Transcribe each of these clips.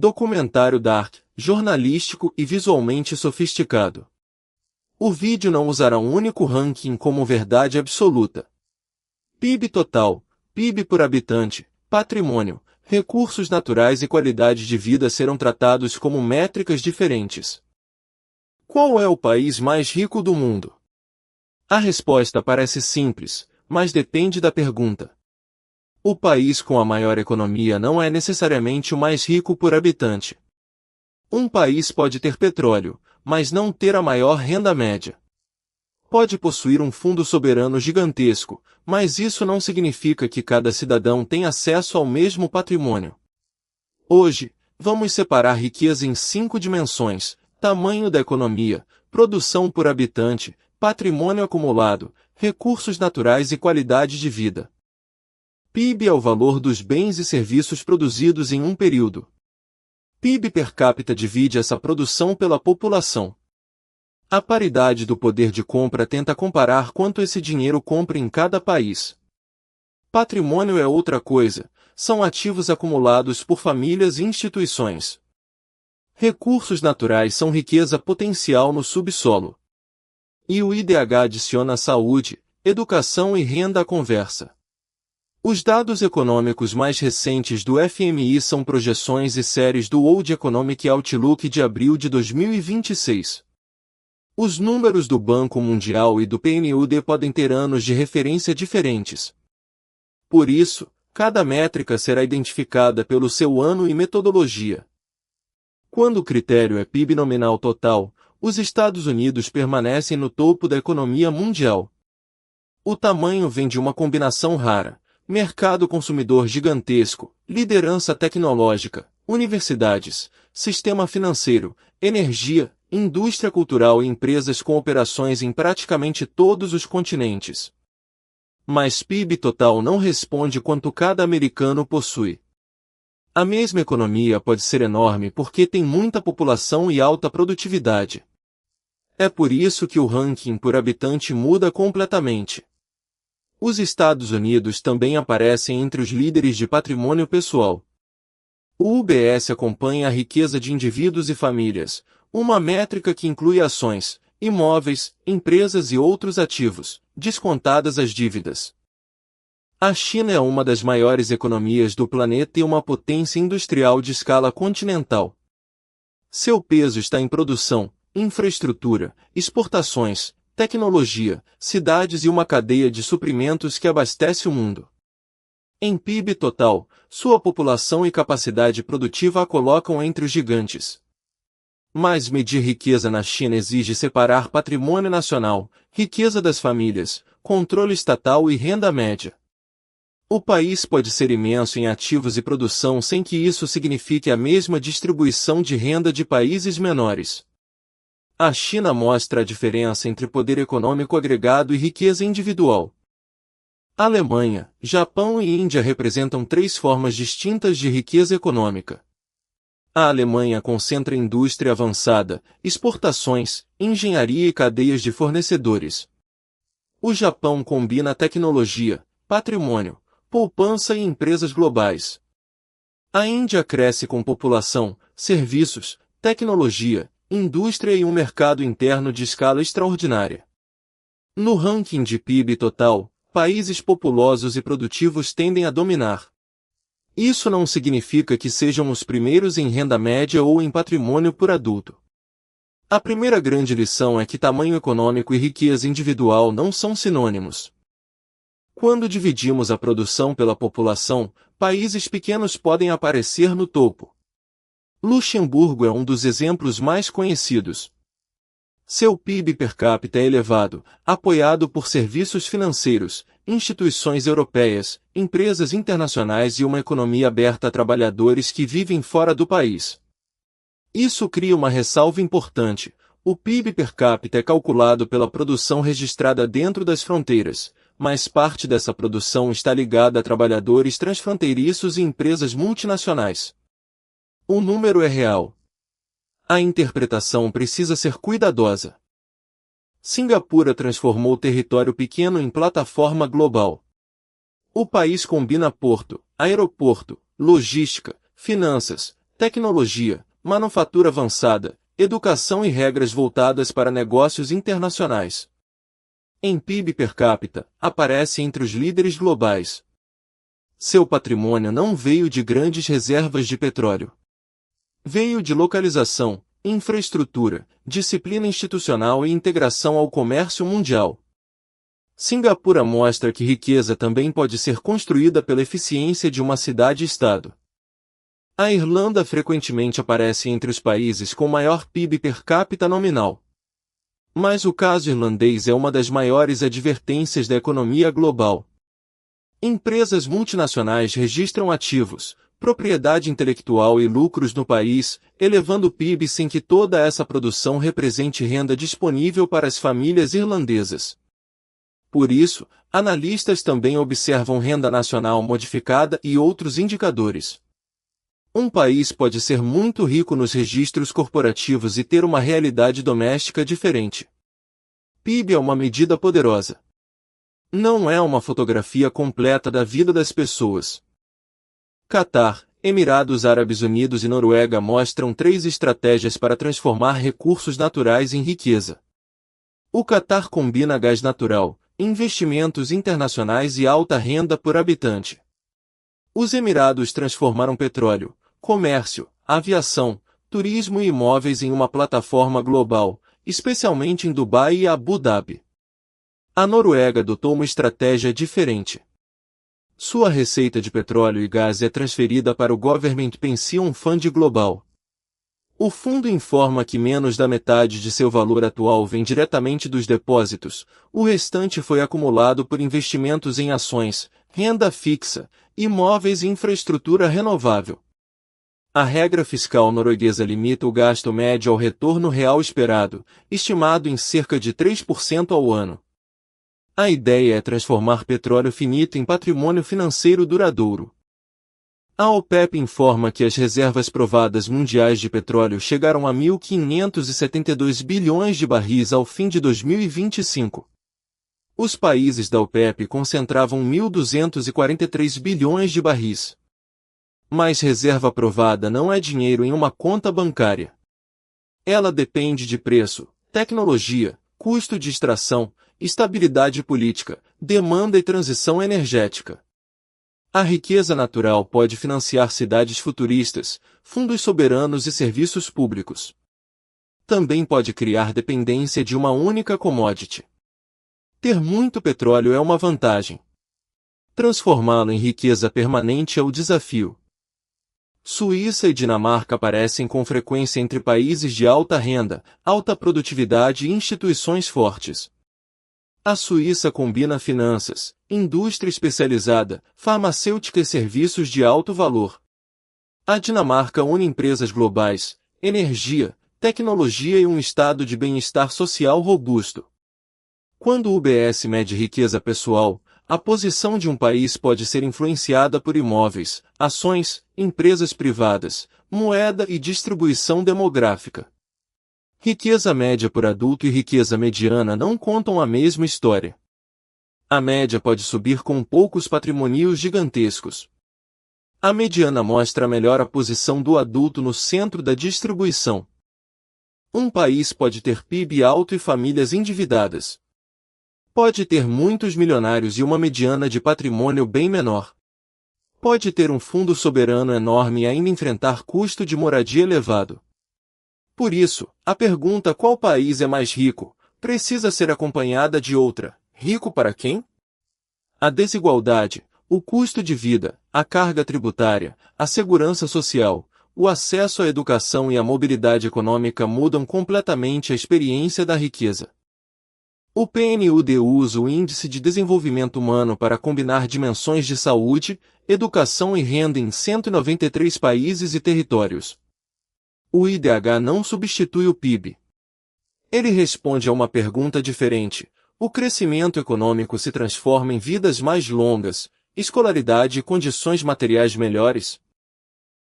Documentário dark, jornalístico e visualmente sofisticado. O vídeo não usará um único ranking como verdade absoluta. PIB total, PIB por habitante, patrimônio, recursos naturais e qualidade de vida serão tratados como métricas diferentes. Qual é o país mais rico do mundo? A resposta parece simples, mas depende da pergunta. O país com a maior economia não é necessariamente o mais rico por habitante. Um país pode ter petróleo, mas não ter a maior renda média. Pode possuir um fundo soberano gigantesco, mas isso não significa que cada cidadão tem acesso ao mesmo patrimônio. Hoje, vamos separar riqueza em 5 dimensões: tamanho da economia, produção por habitante, patrimônio acumulado, recursos naturais e qualidade de vida. PIB é o valor dos bens e serviços produzidos em um período. PIB per capita divide essa produção pela população. A paridade do poder de compra tenta comparar quanto esse dinheiro compra em cada país. Patrimônio é outra coisa, são ativos acumulados por famílias e instituições. Recursos naturais são riqueza potencial no subsolo. E o IDH adiciona saúde, educação e renda à conversa. Os dados econômicos mais recentes do FMI são projeções e séries do World Economic Outlook de abril de 2026. Os números do Banco Mundial e do PNUD podem ter anos de referência diferentes. Por isso, cada métrica será identificada pelo seu ano e metodologia. Quando o critério é PIB nominal total, os Estados Unidos permanecem no topo da economia mundial. O tamanho vem de uma combinação rara: mercado consumidor gigantesco, liderança tecnológica, universidades, sistema financeiro, energia, indústria cultural e empresas com operações em praticamente todos os continentes. Mas PIB total não responde quanto cada americano possui. A mesma economia pode ser enorme porque tem muita população e alta produtividade. É por isso que o ranking por habitante muda completamente. Os Estados Unidos também aparecem entre os líderes de patrimônio pessoal. O UBS acompanha a riqueza de indivíduos e famílias, uma métrica que inclui ações, imóveis, empresas e outros ativos, descontadas as dívidas. A China é uma das maiores economias do planeta e uma potência industrial de escala continental. Seu peso está em produção, infraestrutura, exportações, tecnologia, cidades e uma cadeia de suprimentos que abastece o mundo. Em PIB total, sua população e capacidade produtiva a colocam entre os gigantes. Mas medir riqueza na China exige separar patrimônio nacional, riqueza das famílias, controle estatal e renda média. O país pode ser imenso em ativos e produção sem que isso signifique a mesma distribuição de renda de países menores. A China mostra a diferença entre poder econômico agregado e riqueza individual. Alemanha, Japão e Índia representam 3 formas distintas de riqueza econômica. A Alemanha concentra indústria avançada, exportações, engenharia e cadeias de fornecedores. O Japão combina tecnologia, patrimônio, poupança e empresas globais. A Índia cresce com população, serviços, tecnologia, indústria e um mercado interno de escala extraordinária. No ranking de PIB total, países populosos e produtivos tendem a dominar. Isso não significa que sejam os primeiros em renda média ou em patrimônio por adulto. A primeira grande lição é que tamanho econômico e riqueza individual não são sinônimos. Quando dividimos a produção pela população, países pequenos podem aparecer no topo. Luxemburgo é um dos exemplos mais conhecidos. Seu PIB per capita é elevado, apoiado por serviços financeiros, instituições europeias, empresas internacionais e uma economia aberta a trabalhadores que vivem fora do país. Isso cria uma ressalva importante: o PIB per capita é calculado pela produção registrada dentro das fronteiras, mas parte dessa produção está ligada a trabalhadores transfronteiriços e empresas multinacionais. O número é real. A interpretação precisa ser cuidadosa. Singapura transformou território pequeno em plataforma global. O país combina porto, aeroporto, logística, finanças, tecnologia, manufatura avançada, educação e regras voltadas para negócios internacionais. Em PIB per capita, aparece entre os líderes globais. Seu patrimônio não veio de grandes reservas de petróleo. Veio de localização, infraestrutura, disciplina institucional e integração ao comércio mundial. Singapura mostra que riqueza também pode ser construída pela eficiência de uma cidade-estado. A Irlanda frequentemente aparece entre os países com maior PIB per capita nominal. Mas o caso irlandês é uma das maiores advertências da economia global. Empresas multinacionais registram ativos, propriedade intelectual e lucros no país, elevando o PIB sem que toda essa produção represente renda disponível para as famílias irlandesas. Por isso, analistas também observam renda nacional modificada e outros indicadores. Um país pode ser muito rico nos registros corporativos e ter uma realidade doméstica diferente. PIB é uma medida poderosa. Não é uma fotografia completa da vida das pessoas. Catar, Emirados Árabes Unidos e Noruega mostram 3 estratégias para transformar recursos naturais em riqueza. O Catar combina gás natural, investimentos internacionais e alta renda por habitante. Os Emirados transformaram petróleo, comércio, aviação, turismo e imóveis em uma plataforma global, especialmente em Dubai e Abu Dhabi. A Noruega adotou uma estratégia diferente. Sua receita de petróleo e gás é transferida para o Government Pension Fund Global. O fundo informa que menos da metade de seu valor atual vem diretamente dos depósitos, o restante foi acumulado por investimentos em ações, renda fixa, imóveis e infraestrutura renovável. A regra fiscal norueguesa limita o gasto médio ao retorno real esperado, estimado em cerca de 3% ao ano. A ideia é transformar petróleo finito em patrimônio financeiro duradouro. A OPEP informa que as reservas provadas mundiais de petróleo chegaram a 1.572 bilhões de barris ao fim de 2025. Os países da OPEP concentravam 1.243 bilhões de barris. Mas reserva provada não é dinheiro em uma conta bancária. Ela depende de preço, tecnologia, custo de extração, estabilidade política, demanda e transição energética. A riqueza natural pode financiar cidades futuristas, fundos soberanos e serviços públicos. Também pode criar dependência de uma única commodity. Ter muito petróleo é uma vantagem. Transformá-lo em riqueza permanente é o desafio. Suíça e Dinamarca aparecem com frequência entre países de alta renda, alta produtividade e instituições fortes. A Suíça combina finanças, indústria especializada, farmacêutica e serviços de alto valor. A Dinamarca une empresas globais, energia, tecnologia e um estado de bem-estar social robusto. Quando o UBS mede riqueza pessoal, a posição de um país pode ser influenciada por imóveis, ações, empresas privadas, moeda e distribuição demográfica. Riqueza média por adulto e riqueza mediana não contam a mesma história. A média pode subir com poucos patrimônios gigantescos. A mediana mostra melhor a posição do adulto no centro da distribuição. Um país pode ter PIB alto e famílias endividadas. Pode ter muitos milionários e uma mediana de patrimônio bem menor. Pode ter um fundo soberano enorme e ainda enfrentar custo de moradia elevado. Por isso, a pergunta qual país é mais rico, precisa ser acompanhada de outra: rico para quem? A desigualdade, o custo de vida, a carga tributária, a segurança social, o acesso à educação e a mobilidade econômica mudam completamente a experiência da riqueza. O PNUD usa o Índice de Desenvolvimento Humano para combinar dimensões de saúde, educação e renda em 193 países e territórios. O IDH não substitui o PIB. Ele responde a uma pergunta diferente: o crescimento econômico se transforma em vidas mais longas, escolaridade e condições materiais melhores?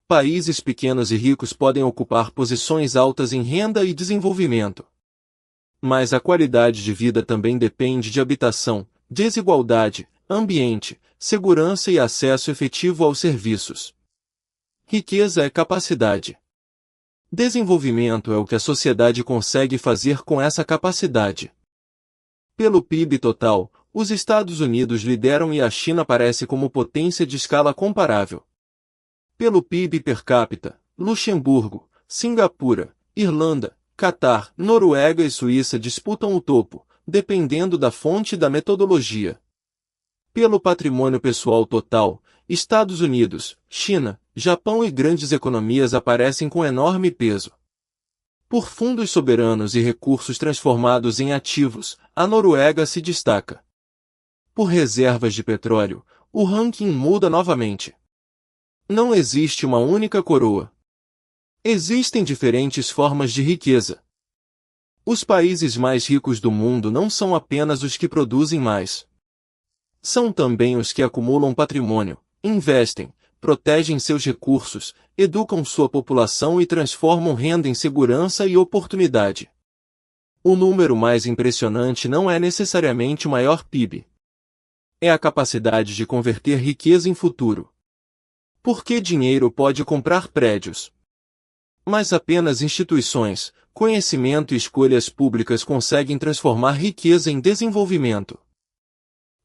Países pequenos e ricos podem ocupar posições altas em renda e desenvolvimento. Mas a qualidade de vida também depende de habitação, desigualdade, ambiente, segurança e acesso efetivo aos serviços. Riqueza é capacidade. Desenvolvimento é o que a sociedade consegue fazer com essa capacidade. Pelo PIB total, os Estados Unidos lideram e a China aparece como potência de escala comparável. Pelo PIB per capita, Luxemburgo, Singapura, Irlanda, Catar, Noruega e Suíça disputam o topo, dependendo da fonte e da metodologia. Pelo patrimônio pessoal total, Estados Unidos, China, Japão e grandes economias aparecem com enorme peso. Por fundos soberanos e recursos transformados em ativos, a Noruega se destaca. Por reservas de petróleo, o ranking muda novamente. Não existe uma única coroa. Existem diferentes formas de riqueza. Os países mais ricos do mundo não são apenas os que produzem mais. São também os que acumulam patrimônio, investem, protegem seus recursos, educam sua população e transformam renda em segurança e oportunidade. O número mais impressionante não é necessariamente o maior PIB. É a capacidade de converter riqueza em futuro. Porque dinheiro pode comprar prédios. Mas apenas instituições, conhecimento e escolhas públicas conseguem transformar riqueza em desenvolvimento.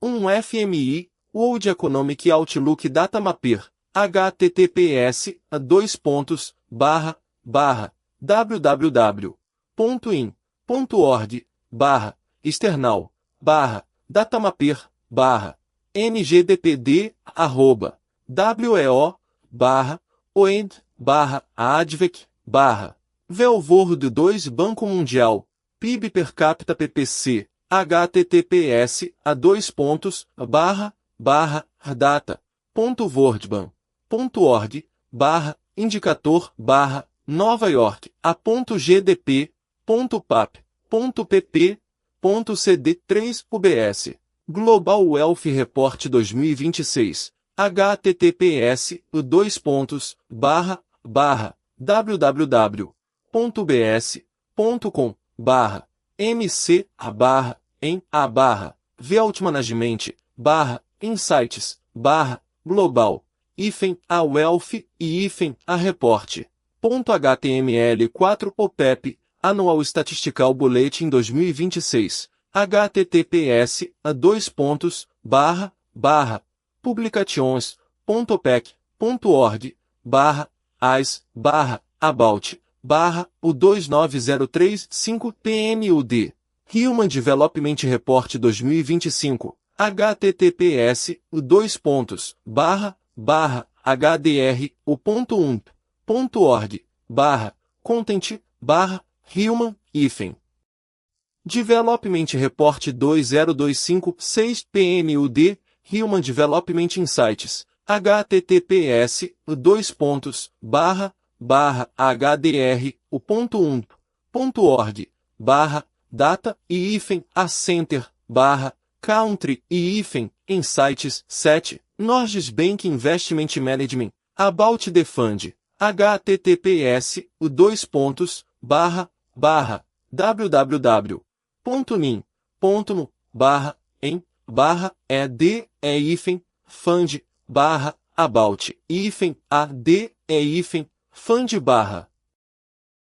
Um FMI, World Economic Outlook Data Mapper, https://www.in.org/datamapper/ngdpd@weo/advec/velvordo 2 Banco Mundial, PIB per capita PPC, https://data.worldban.org/indicator/Nova York a.gdp.pap.pp.cd3 Global Wealth Report 2026 https://www.bs.com/mc/em/Wealth Management/insights/global-a wealth e-a report.html4 OPEP Annual Statistical Bulletin 2026 https://publications.pec.org/as/about/u29035 Human Development Report 2025 https://hdr://content/human Development Report 20256 PNUD Human Development Insights https://hdr://1.org/data e-a center/country e-insights 7 Norges Bank Investment Management About the Fund https://www.nin.no/em/ed-fund/about-ad-fund